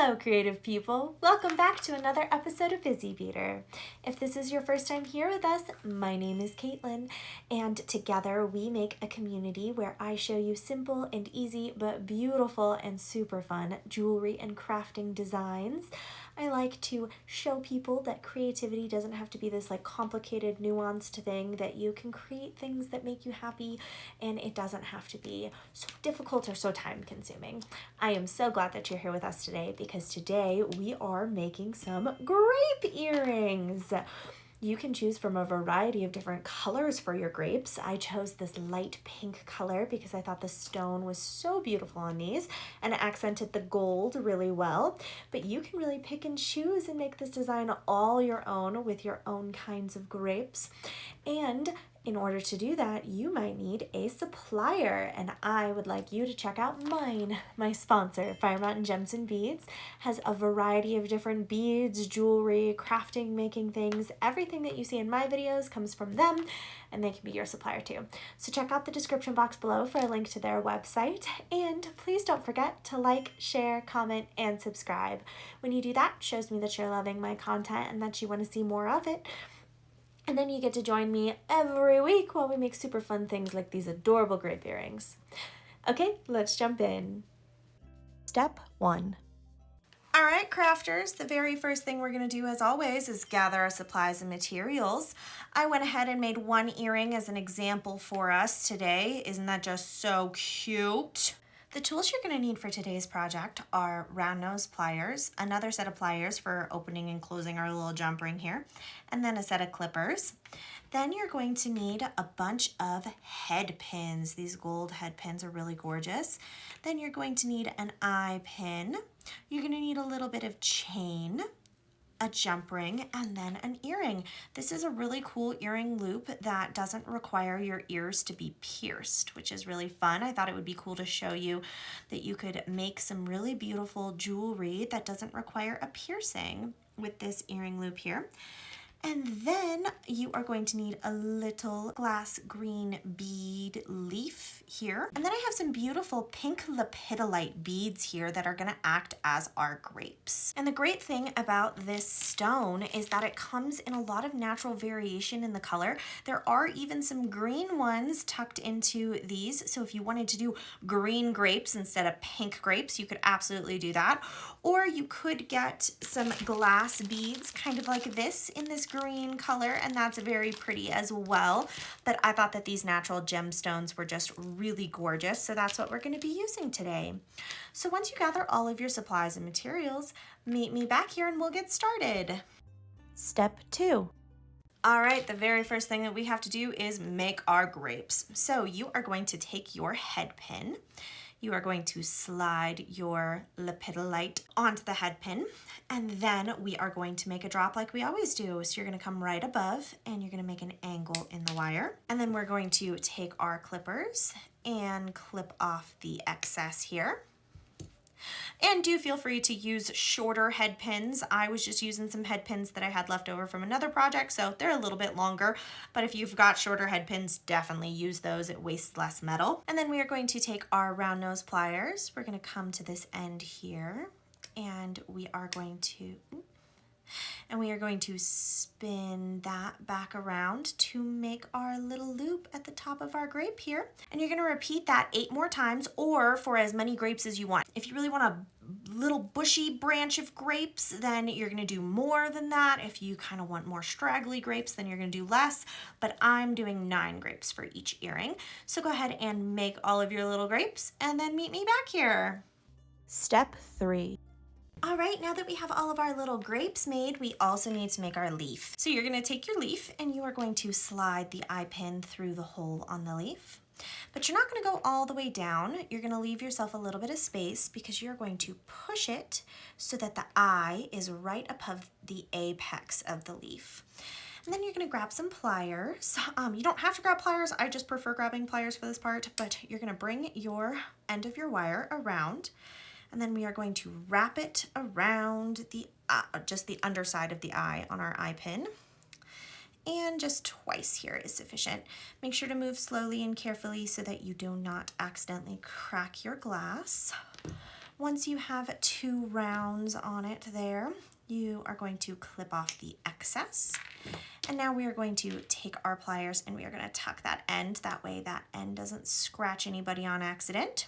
Hello, creative people. Welcome back to another episode of Busy Beater. If this is your first time here with us, my name is Caitlin, and together we make a community where I show you simple and easy but beautiful and super fun jewelry and crafting designs. I like to show people that creativity doesn't have to be this complicated, nuanced thing, that you can create things that make you happy and it doesn't have to be so difficult or so time consuming. I am so glad that you're here with us today because today we are making some grape earrings. You can choose from a variety of different colors for your grapes. I chose this light pink color because I thought the stone was so beautiful on these and it accented the gold really well. But you can really pick and choose and make this design all your own with your own kinds of grapes. And in order to do that, you might need a supplier, and I would like you to check out mine. My sponsor, Fire Mountain Gems and Beads, has a variety of different beads, jewelry, crafting, making things. Everything that you see in my videos comes from them, and they can be your supplier too. So check out the description box below for a link to their website, and please don't forget to like, share, comment, and subscribe. When you do that, it shows me that you're loving my content and that you want to see more of it. And then you get to join me every week while we make super fun things like these adorable grape earrings. Okay, let's jump in. Step 1. All right, crafters, the very first thing we're going to do, as always, is gather our supplies and materials. I went ahead and made one earring as an example for us today. Isn't that just so cute? The tools you're going to need for today's project are round nose pliers, another set of pliers for opening and closing our little jump ring here, and then a set of clippers. Then you're going to need a bunch of head pins. These gold head pins are really gorgeous. Then you're going to need an eye pin. You're going to need a little bit of chain, a jump ring, and then an earring. This is a really cool earring loop that doesn't require your ears to be pierced, which is really fun. I thought it would be cool to show you that you could make some really beautiful jewelry that doesn't require a piercing with this earring loop here. And then you are going to need a little glass green bead leaf here. And then I have some beautiful pink lepidolite beads here that are gonna act as our grapes. And the great thing about this stone is that it comes in a lot of natural variation in the color. There are even some green ones tucked into these. So if you wanted to do green grapes instead of pink grapes, you could absolutely do that. Or you could get some glass beads kind of like this in this green color, and that's very pretty as well. But I thought that these natural gemstones were just really gorgeous, so that's what we're going to be using today. So once you gather all of your supplies and materials, meet me back here and we'll get started. Step 2. All right, the very first thing that we have to do is make our grapes. So you are going to take your head pin. You are going to slide your lepidolite onto the head pin, and then we are going to make a drop like we always do. So you're going to come right above and you're going to make an angle in the wire. And then we're going to take our clippers and clip off the excess here. And do feel free to use shorter head pins. I was just using some head pins that I had left over from another project, so they're a little bit longer. But if you've got shorter head pins, definitely use those. It wastes less metal. And then we are going to take our round nose pliers. We're going to come to this end here, and we are going to spin that back around to make our little loop at the top of our grape here. And you're going to repeat that 8 more times, or for as many grapes as you want. If you really want a little bushy branch of grapes, then you're going to do more than that. If you kind of want more straggly grapes, then you're going to do less. But I'm doing 9 grapes for each earring. So go ahead and make all of your little grapes and then meet me back here. Step 3. All right, now that we have all of our little grapes made, we also need to make our leaf. So you're going to take your leaf and you are going to slide the eye pin through the hole on the leaf. But you're not going to go all the way down. You're going to leave yourself a little bit of space because you're going to push it so that the eye is right above the apex of the leaf. And then you're going to grab some pliers. You don't have to grab pliers. I just prefer grabbing pliers for this part, but you're going to bring your end of your wire around. And then we are going to wrap it around the just the underside of the eye on our eye pin. And just twice here is sufficient. Make sure to move slowly and carefully so that you do not accidentally crack your glass. Once you have 2 rounds on it there, you are going to clip off the excess. And now we are going to take our pliers and we are going to tuck that end. That way that end doesn't scratch anybody on accident.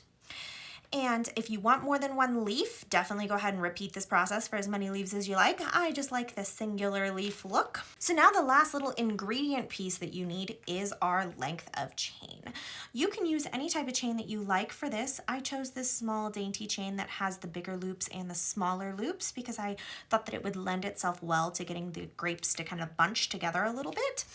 And if you want more than 1 leaf, definitely go ahead and repeat this process for as many leaves as you like. I just like the singular leaf look. So now the last little ingredient piece that you need is our length of chain. You can use any type of chain that you like for this. I chose this small dainty chain that has the bigger loops and the smaller loops because I thought that it would lend itself well to getting the grapes to kind of bunch together a little bit.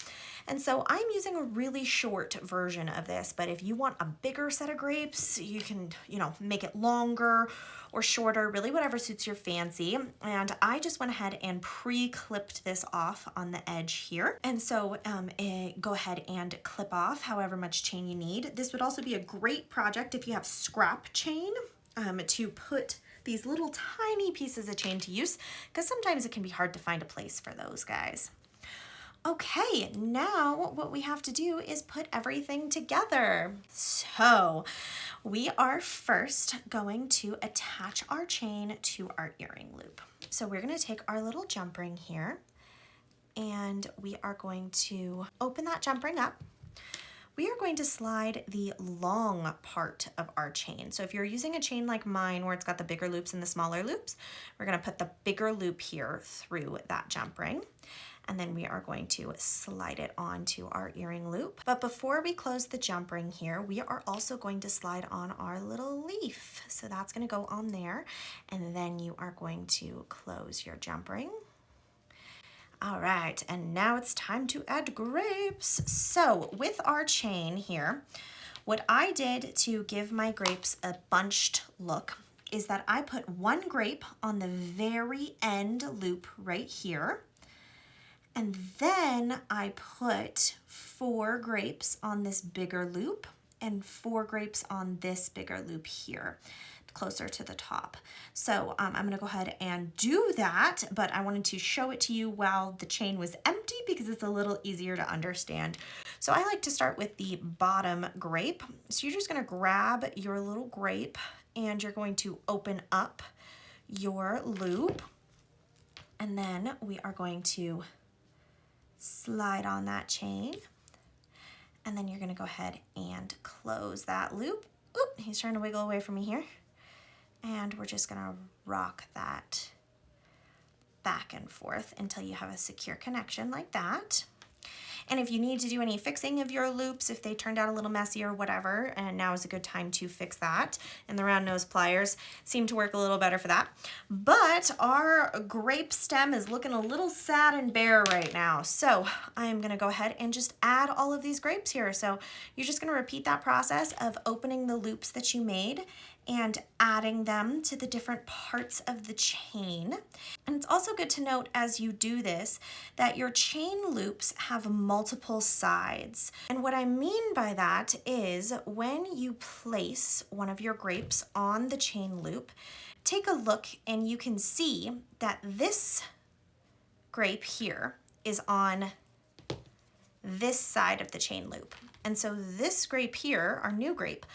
And so I'm using a really short version of this, but if you want a bigger set of grapes, you can, make it longer or shorter, really whatever suits your fancy. And I just went ahead and pre-clipped this off on the edge here. And so go ahead and clip off however much chain you need. This would also be a great project if you have scrap chain to put these little tiny pieces of chain to use, because sometimes it can be hard to find a place for those guys. Okay, now what we have to do is put everything together. So we are first going to attach our chain to our earring loop. So we're going to take our little jump ring here and we are going to open that jump ring up. We are going to slide the long part of our chain. So if you're using a chain like mine where it's got the bigger loops and the smaller loops, we're going to put the bigger loop here through that jump ring. And then we are going to slide it onto our earring loop. But before we close the jump ring here, we are also going to slide on our little leaf. So that's going to go on there. And then you are going to close your jump ring. All right, and now it's time to add grapes. So with our chain here, what I did to give my grapes a bunched look is that I put 1 grape on the very end loop right here. And then I put 4 grapes on this bigger loop and 4 grapes on this bigger loop here, closer to the top. So I'm gonna go ahead and do that, but I wanted to show it to you while the chain was empty because it's a little easier to understand. So I like to start with the bottom grape. So you're just gonna grab your little grape and you're going to open up your loop. And then we are going to slide on that chain, and then you're going to go ahead and close that loop. Oop, he's trying to wiggle away from me here. And we're just going to rock that back and forth until you have a secure connection like that. And if you need to do any fixing of your loops, if they turned out a little messy or whatever, and now is a good time to fix that. And the round nose pliers seem to work a little better for that. But our grape stem is looking a little sad and bare right now. So I'm gonna go ahead and just add all of these grapes here. So you're just gonna repeat that process of opening the loops that you made and adding them to the different parts of the chain. And it's also good to note as you do this that your chain loops have multiple sides. And what I mean by that is when you place one of your grapes on the chain loop, take a look and you can see that this grape here is on this side of the chain loop. And so this grape here, our new grape,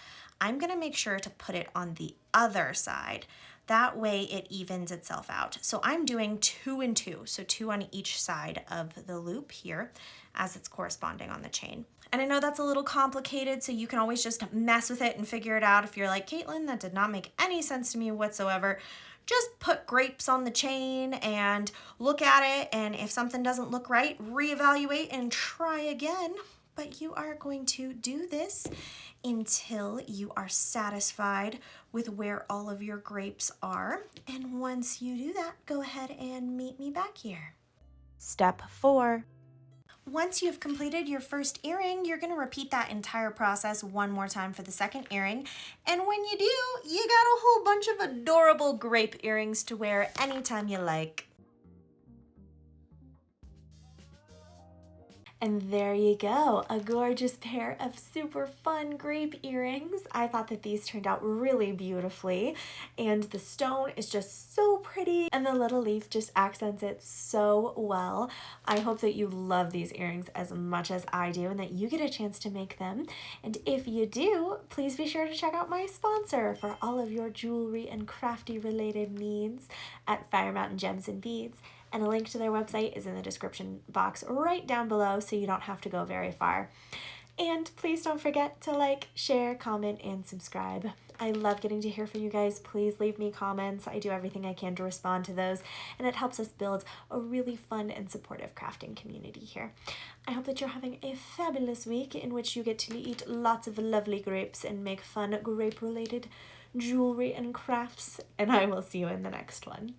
I'm gonna make sure to put it on the other side. That way it evens itself out. So I'm doing 2 and 2, so 2 on each side of the loop here as it's corresponding on the chain. And I know that's a little complicated, so you can always just mess with it and figure it out. If you're like, Caitlin, that did not make any sense to me whatsoever, just put grapes on the chain and look at it, and if something doesn't look right, reevaluate and try again. But you are going to do this until you are satisfied with where all of your grapes are. And once you do that, go ahead and meet me back here. Step 4. Once you've completed your first earring, you're going to repeat that entire process one more time for the second earring. And when you do, you got a whole bunch of adorable grape earrings to wear anytime you like. And there you go, a gorgeous pair of super fun grape earrings. I thought that these turned out really beautifully, and the stone is just so pretty, and the little leaf just accents it so well. I hope that you love these earrings as much as I do and that you get a chance to make them. And if you do, please be sure to check out my sponsor for all of your jewelry and crafty related needs at Fire Mountain Gems and Beads. And a link to their website is in the description box right down below, so you don't have to go very far. And please don't forget to like, share, comment, and subscribe. I love getting to hear from you guys. Please leave me comments. I do everything I can to respond to those, and it helps us build a really fun and supportive crafting community here. I hope that you're having a fabulous week in which you get to eat lots of lovely grapes and make fun grape-related jewelry and crafts, and I will see you in the next one.